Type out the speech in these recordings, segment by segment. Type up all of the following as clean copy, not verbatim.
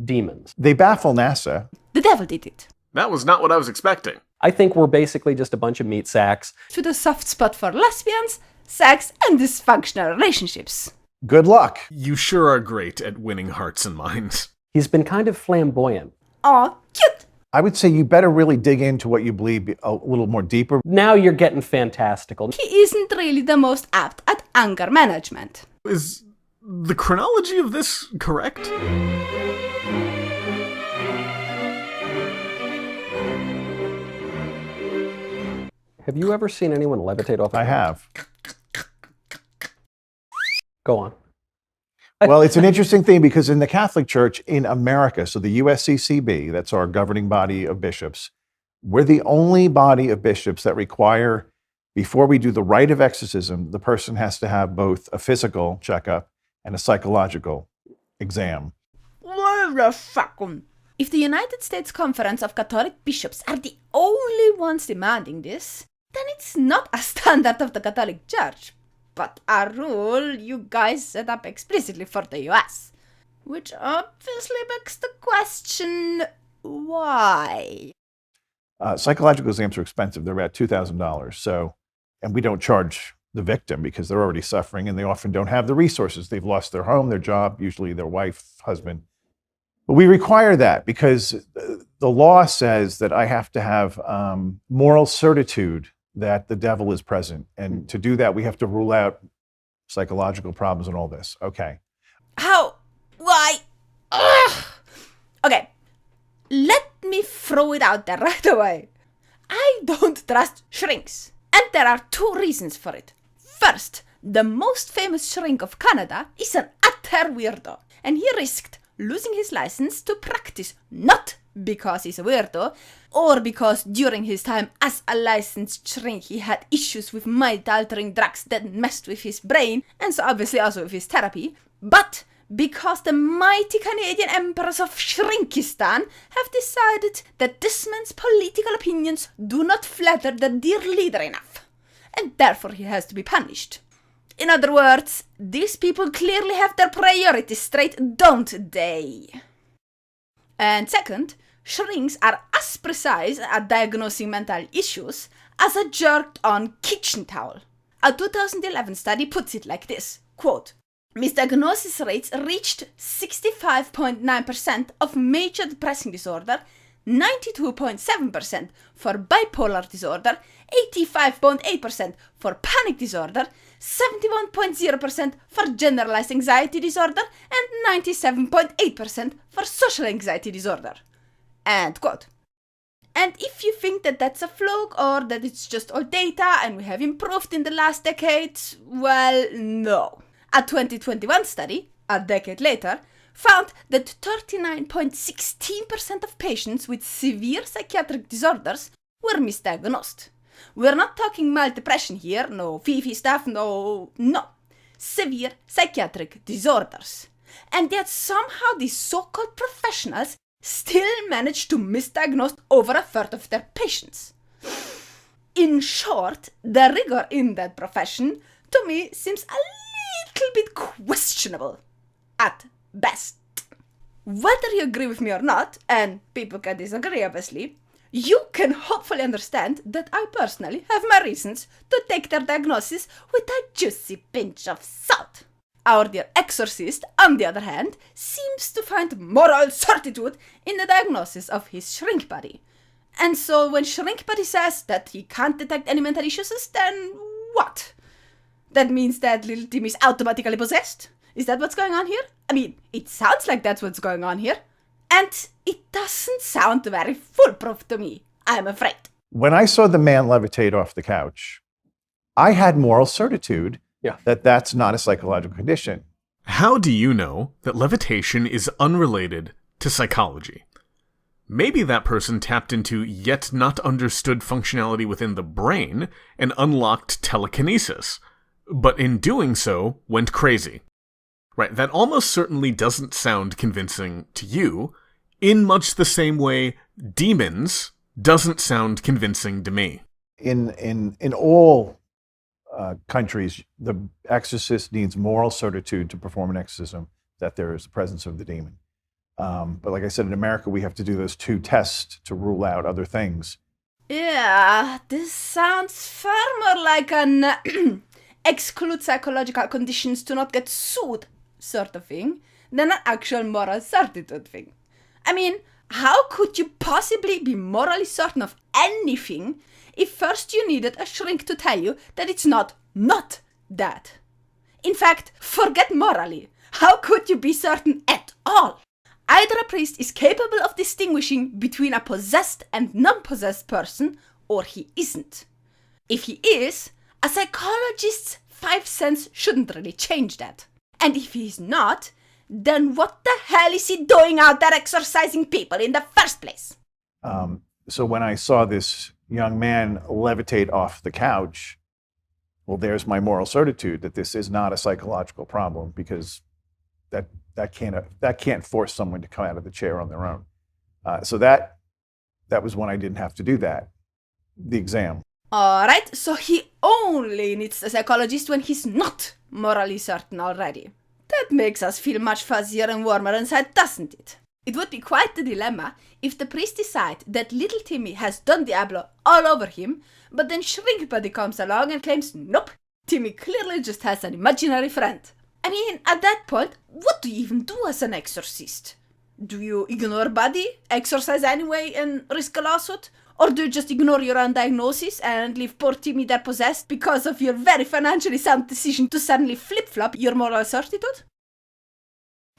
demons. They baffle NASA. The devil did it. That was not what I was expecting. I think we're basically just a bunch of meat sacks. With a soft spot for lesbians, sex, and dysfunctional relationships. Good luck. You sure are great at winning hearts and minds. He's been kind of flamboyant. Aw, cute! I would say you better really dig into what you believe a little more deeper. Now you're getting fantastical. He isn't really the most apt at anger management. Is the chronology of this correct? Have you ever seen anyone levitate off a I couch? have. Go on. Well, it's an interesting thing because in the Catholic Church in America, so the USCCB, that's our governing body of bishops, we're the only body of bishops that require, before we do the rite of exorcism, the person has to have both a physical checkup and a psychological exam. If the United States Conference of Catholic Bishops are the only ones demanding this, then it's not a standard of the Catholic Church, but a rule you guys set up explicitly for the US. Which obviously begs the question, why? Psychological exams are expensive. They're about $2,000. So, and we don't charge the victim because they're already suffering and they often don't have the resources. They've lost their home, their job, usually their wife, husband. But we require that because the law says that I have to have moral certitude that the devil is present. And to do that, we have to rule out psychological problems and all this. Okay. How? Why? Ugh. Okay, let me throw it out there right away. I don't trust shrinks. And there are two reasons for it. First, the most famous shrink of Canada is an utter weirdo. And he risked losing his license to practice, not because he's a weirdo, or because during his time as a licensed shrink he had issues with mind-altering drugs that messed with his brain, and so obviously also with his therapy, but because the mighty Canadian Emperors of Shrinkistan have decided that this man's political opinions do not flatter their dear leader enough, and therefore he has to be punished. In other words, these people clearly have their priorities straight, don't they? And second, shrinks are as precise at diagnosing mental issues as a jerked-on kitchen towel. A 2011 study puts it like this, quote, misdiagnosis rates reached 65.9% of major depressing disorder, 92.7% for bipolar disorder, 85.8% for panic disorder, 71.0% for generalized anxiety disorder, and 97.8% for social anxiety disorder. End quote. And if you think that that's a fluke or that it's just old data and we have improved in the last decade, well, no. A 2021 study, a decade later, found that 39.16% of patients with severe psychiatric disorders were misdiagnosed. We're not talking mild depression here, no fifi stuff, no. Severe psychiatric disorders. And yet somehow these so-called professionals still manage to misdiagnose over a third of their patients. In short, the rigor in that profession, to me, seems a little bit questionable, at best. Whether you agree with me or not, and people can disagree obviously, you can hopefully understand that I personally have my reasons to take their diagnosis with a juicy pinch of salt. Our dear exorcist, on the other hand, seems to find moral certitude in the diagnosis of his shrink buddy. And so when shrink buddy says that he can't detect any mental issues, then what? That means that little Tim is automatically possessed? Is that what's going on here? I mean, it sounds like that's what's going on here. And it doesn't sound very foolproof to me, I'm afraid. When I saw the man levitate off the couch, I had moral certitude that that's not a psychological condition. How do you know that levitation is unrelated to psychology? Maybe that person tapped into yet not understood functionality within the brain and unlocked telekinesis, but in doing so, went crazy. Right, that almost certainly doesn't sound convincing to you, in much the same way demons doesn't sound convincing to me. In all countries, the exorcist needs moral certitude to perform an exorcism that there is the presence of the demon. But like I said, in America, we have to do those 2 tests to rule out other things. Yeah, this sounds far more like an exclude psychological conditions to not get sued sort of thing than an actual moral certitude thing. I mean, how could you possibly be morally certain of anything if first you needed a shrink to tell you that it's not that? In fact, forget morally. How could you be certain at all? Either a priest is capable of distinguishing between a possessed and non-possessed person, or he isn't. If he is, a psychologist's 5 cents shouldn't really change that. And if he's not, then what the hell is he doing out there exorcising people in the first place? So when I saw this young man levitate off the couch, well, there's my moral certitude that this is not a psychological problem, because that can't force someone to come out of the chair on their own. So that was when I didn't have to do that, the exam. Alright, so he only needs a psychologist when he's not morally certain already. That makes us feel much fuzzier and warmer inside, doesn't it? It would be quite the dilemma if the priest decides that little Timmy has Don Diablo all over him, but then Shrink Buddy comes along and claims, nope, Timmy clearly just has an imaginary friend. I mean, at that point, what do you even do as an exorcist? Do you ignore Buddy, exorcise anyway, and risk a lawsuit? Or do you just ignore your own diagnosis and leave poor Timmy there possessed because of your very financially sound decision to suddenly flip-flop your moral certitude?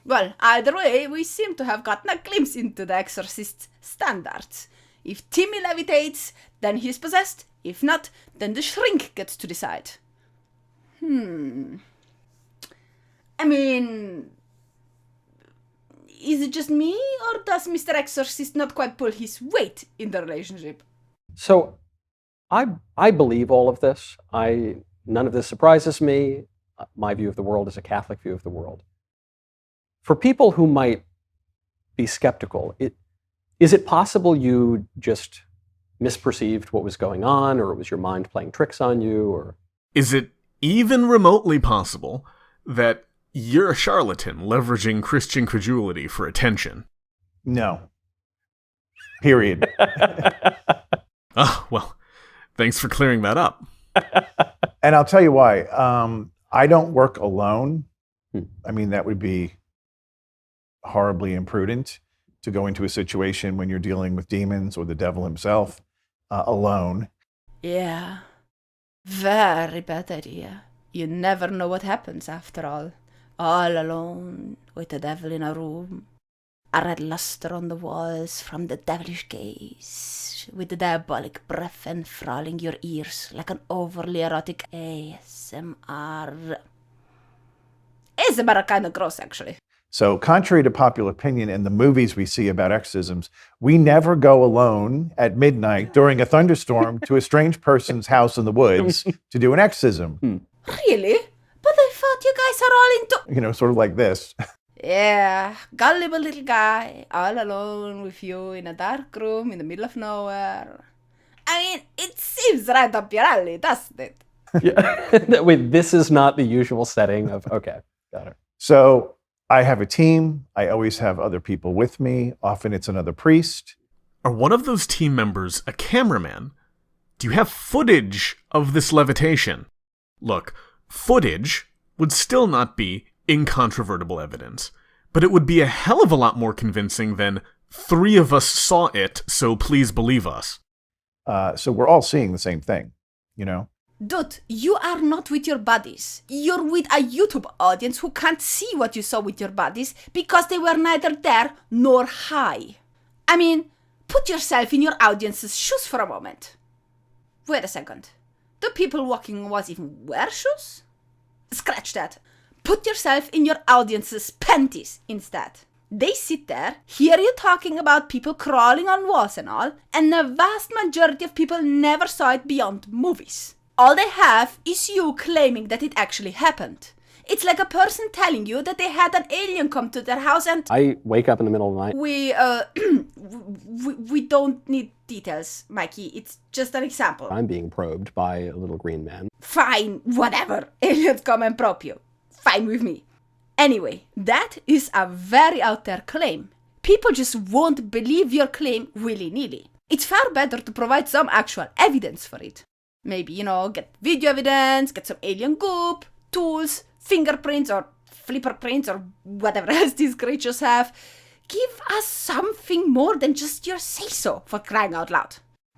Well, either way, we seem to have gotten a glimpse into the exorcist's standards. If Timmy levitates, then he's possessed. If not, then the shrink gets to decide. I mean, is it just me, or does Mr. Exorcist not quite pull his weight in the relationship? So I believe all of this. None of this surprises me. My view of the world is a Catholic view of the world. For people who might be skeptical, is it possible you just misperceived what was going on, or it was your mind playing tricks on you, or... Is it even remotely possible that you're a charlatan leveraging Christian credulity for attention? No. Period. Ah, well, thanks for clearing that up. And I'll tell you why. I don't work alone. I mean, that would be horribly imprudent to go into a situation when you're dealing with demons or the devil himself alone. Yeah. Very bad idea. You never know what happens after all. All alone, with the devil in a room. A red luster on the walls from the devilish gaze, with the diabolic breath enthralling your ears like an overly erotic ASMR. ASMR are kind of gross, actually. So contrary to popular opinion in the movies we see about exorcisms, we never go alone at midnight during a thunderstorm to a strange person's house in the woods to do an exorcism. Really? But I thought you guys are all into... You know, sort of like this. Yeah, gullible little guy, all alone with you in a dark room in the middle of nowhere. I mean, it seems right up your alley, doesn't it? Yeah. Wait, this is not the usual setting of... Okay, got it. So I have a team. I always have other people with me. Often it's another priest. Are one of those team members a cameraman? Do you have footage of this levitation? Look, footage would still not be incontrovertible evidence, but it would be a hell of a lot more convincing than 3 of us saw it, so please believe us. So we're all seeing the same thing, you know? Dude, you are not with your buddies. You're with a YouTube audience who can't see what you saw with your buddies because they were neither there nor high. I mean, put yourself in your audience's shoes for a moment. Wait a second. Do people walking on walls even wear shoes? Scratch that. Put yourself in your audience's panties instead. They sit there, hear you talking about people crawling on walls and all, and the vast majority of people never saw it beyond movies. All they have is you claiming that it actually happened. It's like a person telling you that they had an alien come to their house and... I wake up in the middle of the night. We don't need details, Mikey. It's just an example. I'm being probed by a little green man. Fine, whatever. Aliens come and probe you. Fine with me. Anyway, that is a very out there claim. people just won't believe your claim willy-nilly. It's far better to provide some actual evidence for it. Maybe, get video evidence, get some alien goop, tools, fingerprints or flipper prints or whatever else these creatures have. Give us something more than just your say-so, for crying out loud.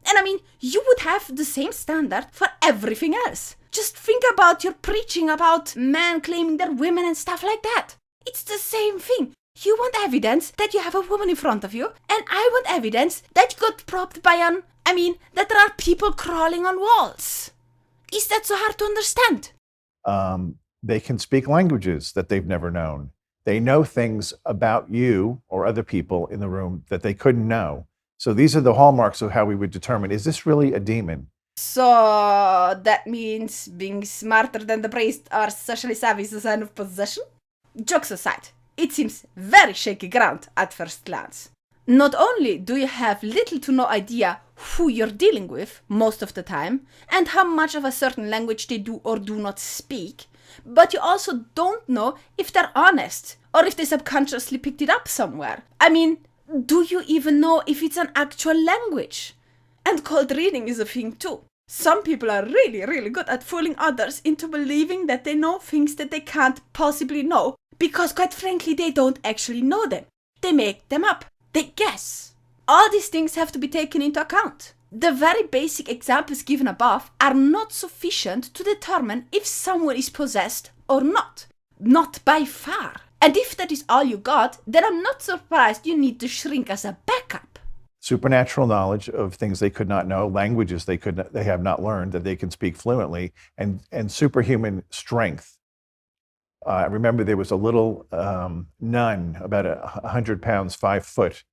And I mean, you would have the same standard for everything else. Just think about your preaching about men claiming they're women and stuff like that. It's the same thing. You want evidence that you have a woman in front of you, and I want evidence that you got probed by that there are people crawling on walls. Is that so hard to understand? They can speak languages that they've never known. They know things about you or other people in the room that they couldn't know. So these are the hallmarks of how we would determine, is this really a demon? So that means being smarter than the priest or socially savvy is a sign of possession? Jokes aside, it seems very shaky ground at first glance. Not only do you have little to no idea who you're dealing with most of the time, and how much of a certain language they do or do not speak, but you also don't know if they're honest, or if they subconsciously picked it up somewhere. I mean, do you even know if it's an actual language? And cold reading is a thing too. Some people are really, really good at fooling others into believing that they know things that they can't possibly know, because quite frankly, they don't actually know them. They make them up. They guess. All these things have to be taken into account. The very basic examples given above are not sufficient to determine if someone is possessed or not. Not by far. And if that is all you got, then I'm not surprised you need to shrink as a backup. Supernatural knowledge of things they could not know, languages they have not learned that they can speak fluently, and superhuman strength. I remember there was a little nun, about 100 pounds, 5 foot.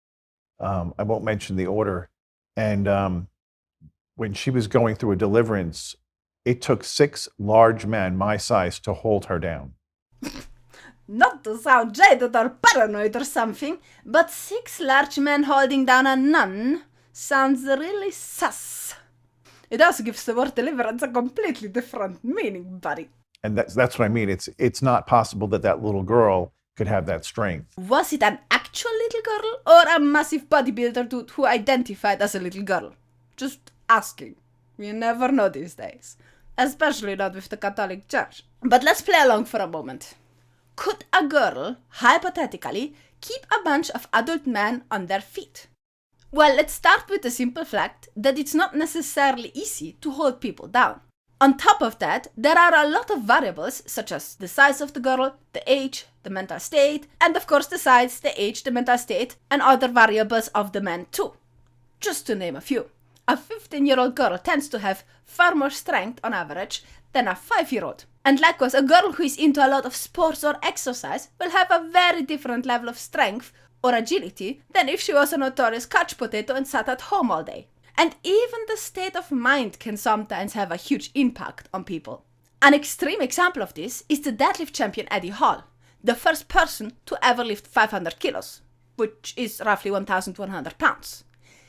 I won't mention the order. And when she was going through a deliverance, it took 6 large men my size to hold her down. Not to sound jaded or paranoid or something, but 6 large men holding down a nun sounds really sus. It also gives the word deliverance a completely different meaning, buddy. And that's what I mean. It's not possible that little girl could have that strength. Was it an actual little girl or a massive bodybuilder dude who identified as a little girl? Just asking. You never know these days. Especially not with the Catholic Church. But let's play along for a moment. Could a girl, hypothetically, keep a bunch of adult men on their feet? Well, let's start with the simple fact that it's not necessarily easy to hold people down. On top of that, there are a lot of variables such as the size of the girl, the age, the mental state, and of course the size, the age, the mental state, and other variables of the man too. Just to name a few. A 15-year-old girl tends to have far more strength on average than a 5-year-old. And likewise, a girl who is into a lot of sports or exercise will have a very different level of strength or agility than if she was a notorious couch potato and sat at home all day. And even the state of mind can sometimes have a huge impact on people. An extreme example of this is the deadlift champion Eddie Hall, the first person to ever lift 500 kilos, which is roughly 1,100 pounds.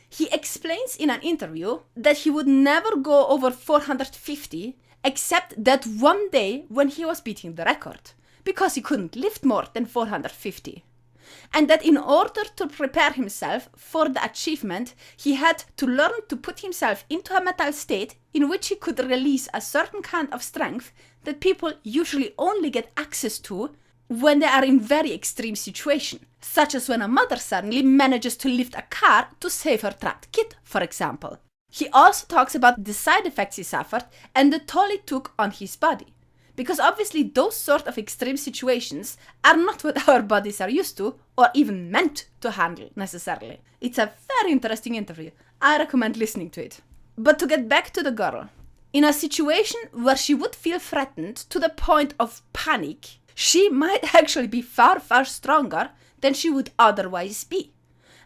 He explains in an interview that he would never go over 450 except that one day when he was beating the record, because he couldn't lift more than 450. And that in order to prepare himself for the achievement, he had to learn to put himself into a mental state in which he could release a certain kind of strength that people usually only get access to when they are in very extreme situations, such as when a mother suddenly manages to lift a car to save her trapped kid, for example. He also talks about the side effects he suffered and the toll it took on his body. Because obviously those sort of extreme situations are not what our bodies are used to or even meant to handle necessarily. It's a very interesting interview. I recommend listening to it. But to get back to the girl, in a situation where she would feel threatened to the point of panic, she might actually be far, far stronger than she would otherwise be.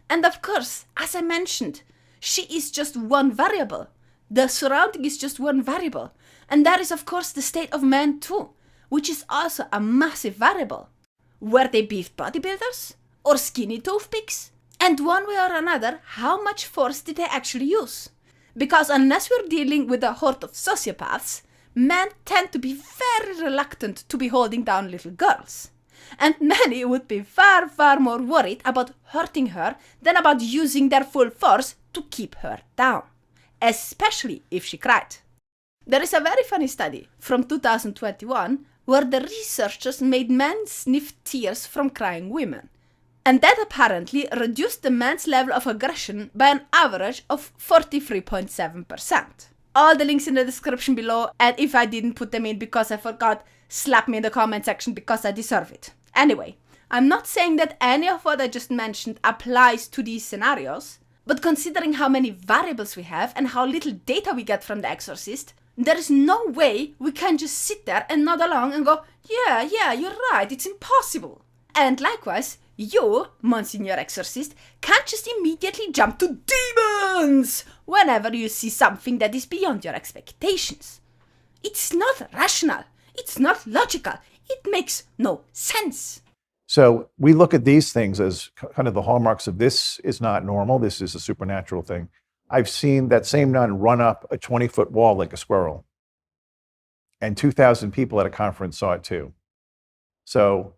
And of course, as I mentioned, she is just one variable. The surrounding is just one variable. And that is of course the state of man too, which is also a massive variable. Were they beef bodybuilders? Or skinny toothpicks? And one way or another, how much force did they actually use? Because unless we're dealing with a horde of sociopaths, men tend to be very reluctant to be holding down little girls. and many would be far, far more worried about hurting her than about using their full force to keep her down, especially if she cried. There is a very funny study from 2021 where the researchers made men sniff tears from crying women, and that apparently reduced the man's level of aggression by an average of 43.7%. All the links in the description below, and if I didn't put them in because I forgot, slap me in the comment section because I deserve it. Anyway, I'm not saying that any of what I just mentioned applies to these scenarios, but considering how many variables we have and how little data we get from the exorcist, there is no way we can just sit there and nod along and go, yeah, you're right, it's impossible. And likewise, you, Monsignor Exorcist, can't just immediately jump to demons whenever you see something that is beyond your expectations. It's not rational. It's not logical. It makes no sense. So we look at these things as kind of the hallmarks of this is not normal. This is a supernatural thing. I've seen that same nun run up a 20-foot wall like a squirrel. And 2,000 people at a conference saw it too. So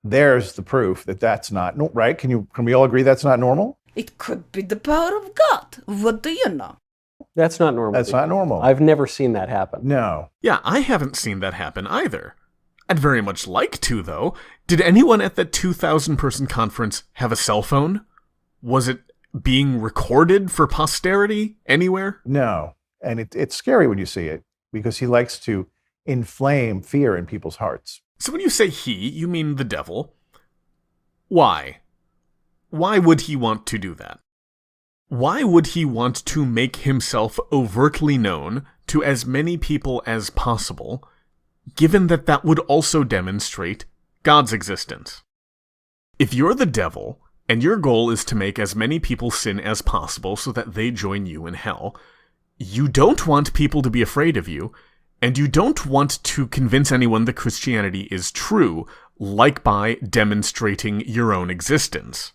there's the proof that that's not right. Can we all agree that's not normal? It could be the power of God. What do you know? That's not normal. That's not normal. I've never seen that happen. No. Yeah, I haven't seen that happen either. I'd very much like to, though. Did anyone at that 2,000-person conference have a cell phone? Was it being recorded for posterity anywhere? No. And it's scary when you see it because he likes to inflame fear in people's hearts. So when you say he, you mean the devil. Why? Why would he want to do that? Why would he want to make himself overtly known to as many people as possible, given that that would also demonstrate God's existence? If you're the devil, and your goal is to make as many people sin as possible so that they join you in hell, you don't want people to be afraid of you, and you don't want to convince anyone that Christianity is true, like by demonstrating your own existence.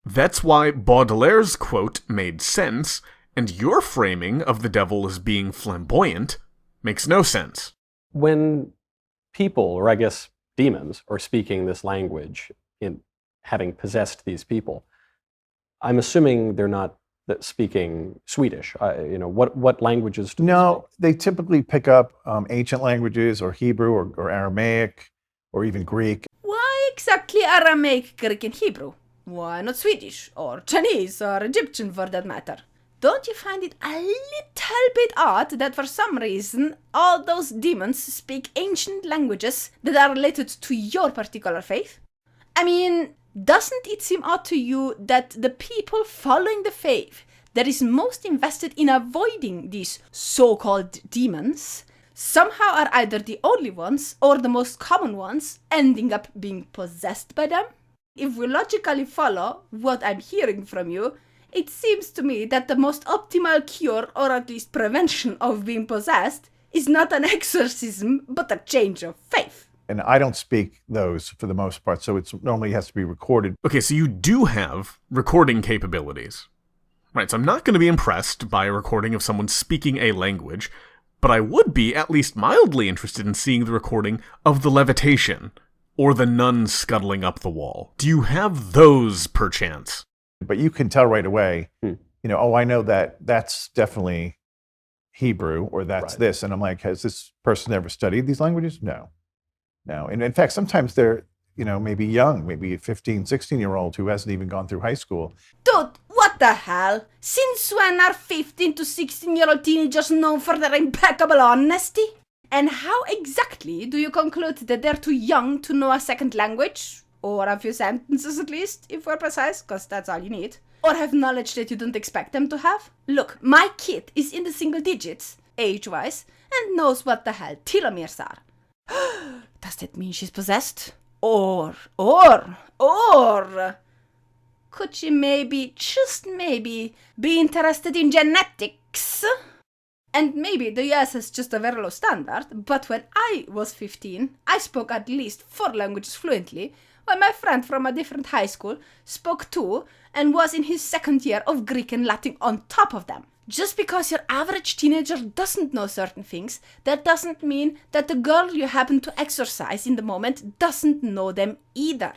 That's why Baudelaire's quote made sense, and your framing of the devil as being flamboyant makes no sense. When people, or I guess demons, are speaking this language, in having possessed these people, I'm assuming they're not speaking Swedish. What languages do No, they typically pick up ancient languages or Hebrew or Aramaic or even Greek. Why exactly Aramaic, Greek, and Hebrew? Why not Swedish, or Chinese, or Egyptian for that matter? Don't you find it a little bit odd that for some reason all those demons speak ancient languages that are related to your particular faith? I mean, doesn't it seem odd to you that the people following the faith that is most invested in avoiding these so-called demons somehow are either the only ones or the most common ones ending up being possessed by them? If we logically follow what I'm hearing from you, it seems to me that the most optimal cure, or at least prevention, of being possessed is not an exorcism, but a change of faith. And I don't speak those for the most part, so it normally has to be recorded. Okay, so you do have recording capabilities. Right, so I'm not going to be impressed by a recording of someone speaking a language, but I would be at least mildly interested in seeing the recording of the levitation, or the nun scuttling up the wall. Do you have those, perchance? But you can tell right away, I know that's definitely Hebrew, or that's Right. this. And I'm like, has this person ever studied these languages? No. And in fact, sometimes they're, maybe young, maybe a 15, 16-year-old who hasn't even gone through high school. Dude, what the hell? Since when are 15 to 16-year-old teenagers known for their impeccable honesty? And how exactly do you conclude that they're too young to know a second language? Or a few sentences at least, if we're precise, because that's all you need. Or have knowledge that you don't expect them to have? Look, my kid is in the single digits, age-wise, and knows what the hell telomeres are. Does that mean she's possessed? Or could she maybe, just maybe, be interested in genetics? And maybe the US has just a very low standard, but when I was 15, I spoke at least 4 languages fluently, while my friend from a different high school spoke 2 and was in his second year of Greek and Latin on top of them. Just because your average teenager doesn't know certain things, that doesn't mean that the girl you happen to exorcise in the moment doesn't know them either.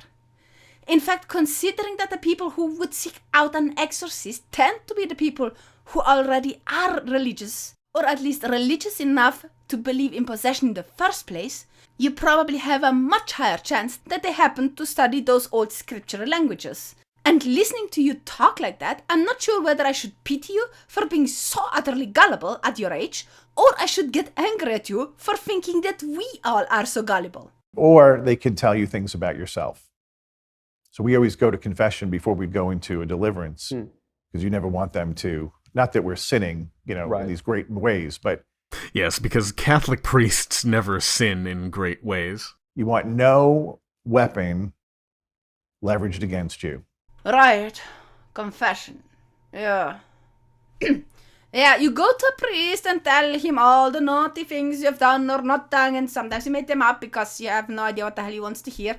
In fact, considering that the people who would seek out an exorcist tend to be the people who already are religious, or at least religious enough to believe in possession in the first place, you probably have a much higher chance that they happen to study those old scriptural languages. And listening to you talk like that, I'm not sure whether I should pity you for being so utterly gullible at your age, or I should get angry at you for thinking that we all are so gullible. Or they can tell you things about yourself. So we always go to confession before we go into a deliverance, because you never want them to, not that we're sinning, in these great ways, but Yes, because Catholic priests never sin in great ways. you want no weapon leveraged against you. Right. Confession. Yeah. Yeah, you go to a priest and tell him all the naughty things you have done or not done, and sometimes you make them up because you have no idea what the hell he wants to hear.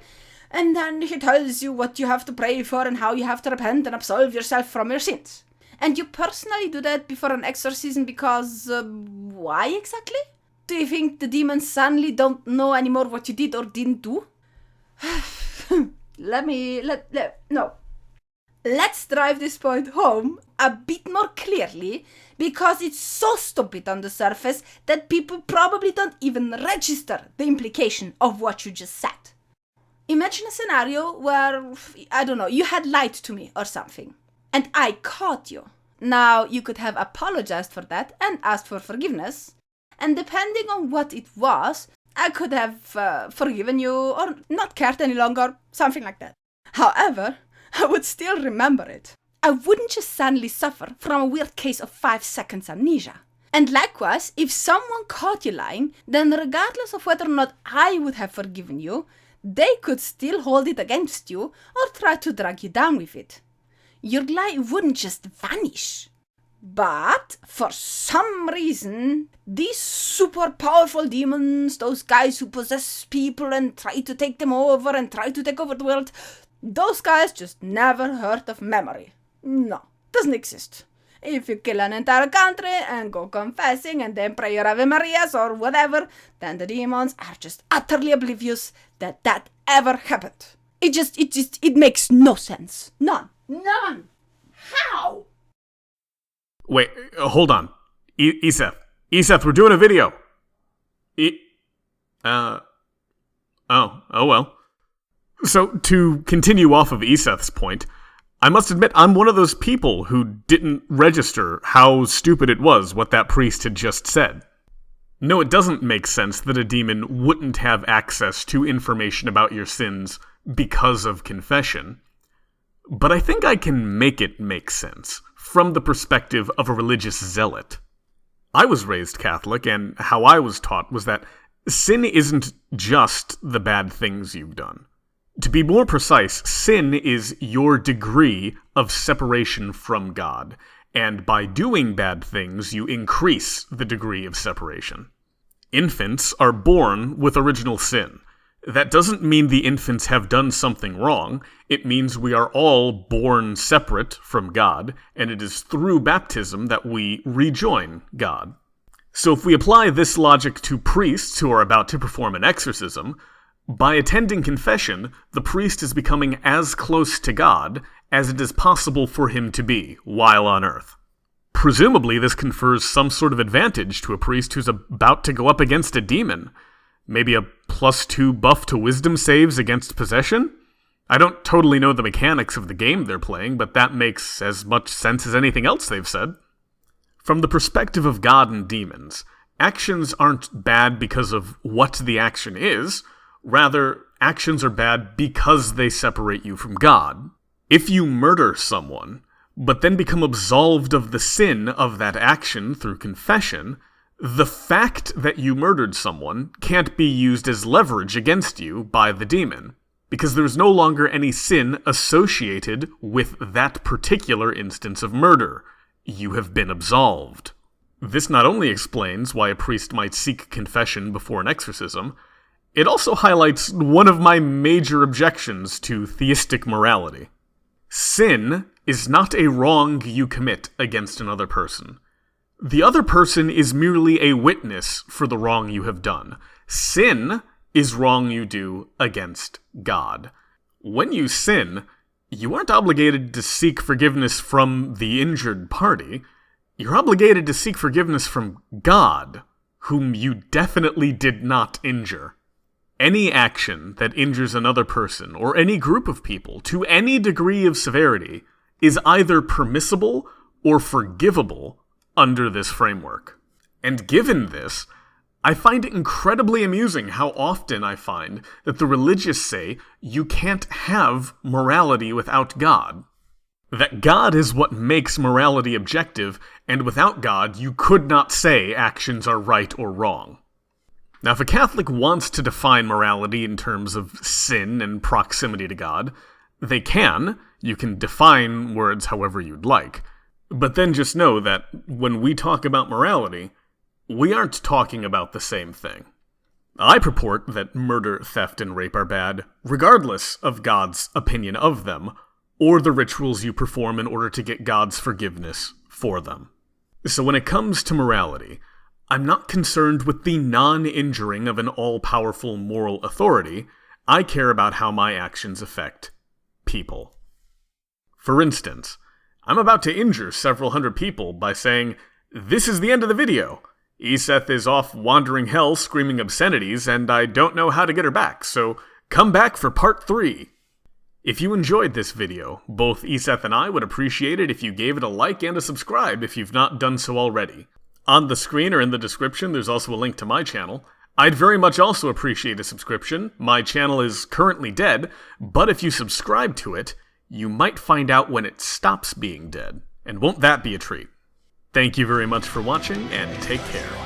And then he tells you what you have to pray for and how you have to repent and absolve yourself from your sins. And you personally do that before an exorcism because, why exactly? Do you think the demons suddenly don't know anymore what you did or didn't do? No. Let's drive this point home a bit more clearly, because it's so stupid on the surface that people probably don't even register the implication of what you just said. Imagine a scenario where, I don't know, you had lied to me or something, and I caught you. Now, you could have apologized for that and asked for forgiveness, and depending on what it was, I could have forgiven you or not cared any longer, something like that. However, I would still remember it. I wouldn't just suddenly suffer from a weird case of 5 seconds amnesia. And likewise, if someone caught you lying, then regardless of whether or not I would have forgiven you, they could still hold it against you or try to drag you down with it. Your lie wouldn't just vanish. But for some reason, these super powerful demons, those guys who possess people and try to take them over and try to take over the world, those guys just never heard of memory. No, doesn't exist. If you kill an entire country and go confessing and then pray your Ave Marias or whatever, then the demons are just utterly oblivious that ever happened. It makes no sense. None. How? Wait, hold on. Eseth, we're doing a video. Oh well. So, to continue off of Eseth's point, I must admit I'm one of those people who didn't register how stupid it was what that priest had just said. No, it doesn't make sense that a demon wouldn't have access to information about your sins because of confession. But I think I can make it make sense from the perspective of a religious zealot. I was raised Catholic, and how I was taught was that sin isn't just the bad things you've done. To be more precise, sin is your degree of separation from God, and by doing bad things, you increase the degree of separation. Infants are born with original sin. That doesn't mean the infants have done something wrong. It means we are all born separate from God, and it is through baptism that we rejoin God. So if we apply this logic to priests who are about to perform an exorcism, by attending confession, the priest is becoming as close to God as it is possible for him to be while on earth. Presumably, this confers some sort of advantage to a priest who's about to go up against a demon. Maybe a +2 buff to wisdom saves against possession? I don't totally know the mechanics of the game they're playing, but that makes as much sense as anything else they've said. From the perspective of God and demons, actions aren't bad because of what the action is. Rather, actions are bad because they separate you from God. If you murder someone, but then become absolved of the sin of that action through confession, the fact that you murdered someone can't be used as leverage against you by the demon, because there's no longer any sin associated with that particular instance of murder. You have been absolved. This not only explains why a priest might seek confession before an exorcism, it also highlights one of my major objections to theistic morality. Sin is not a wrong you commit against another person. The other person is merely a witness for the wrong you have done. Sin is wrong you do against God. When you sin, you aren't obligated to seek forgiveness from the injured party. You're obligated to seek forgiveness from God, whom you definitely did not injure. Any action that injures another person or any group of people to any degree of severity is either permissible or forgivable under this framework. And given this, I find it incredibly amusing how often I find that the religious say you can't have morality without God. That God is what makes morality objective, and without God you could not say actions are right or wrong. Now, if a Catholic wants to define morality in terms of sin and proximity to God, they can. You can define words however you'd like. But then just know that when we talk about morality, we aren't talking about the same thing. I purport that murder, theft, and rape are bad, regardless of God's opinion of them, or the rituals you perform in order to get God's forgiveness for them. So when it comes to morality, I'm not concerned with the non-injuring of an all-powerful moral authority. I care about how my actions affect people. For instance, I'm about to injure several hundred people by saying, "This is the end of the video. Eseth is off wandering hell screaming obscenities, and I don't know how to get her back, so come back for part 3. If you enjoyed this video, both Eseth and I would appreciate it if you gave it a like and a subscribe if you've not done so already. On the screen or in the description, there's also a link to my channel. I'd very much also appreciate a subscription. My channel is currently dead, but if you subscribe to it, you might find out when it stops being dead. And won't that be a treat? Thank you very much for watching, and take care.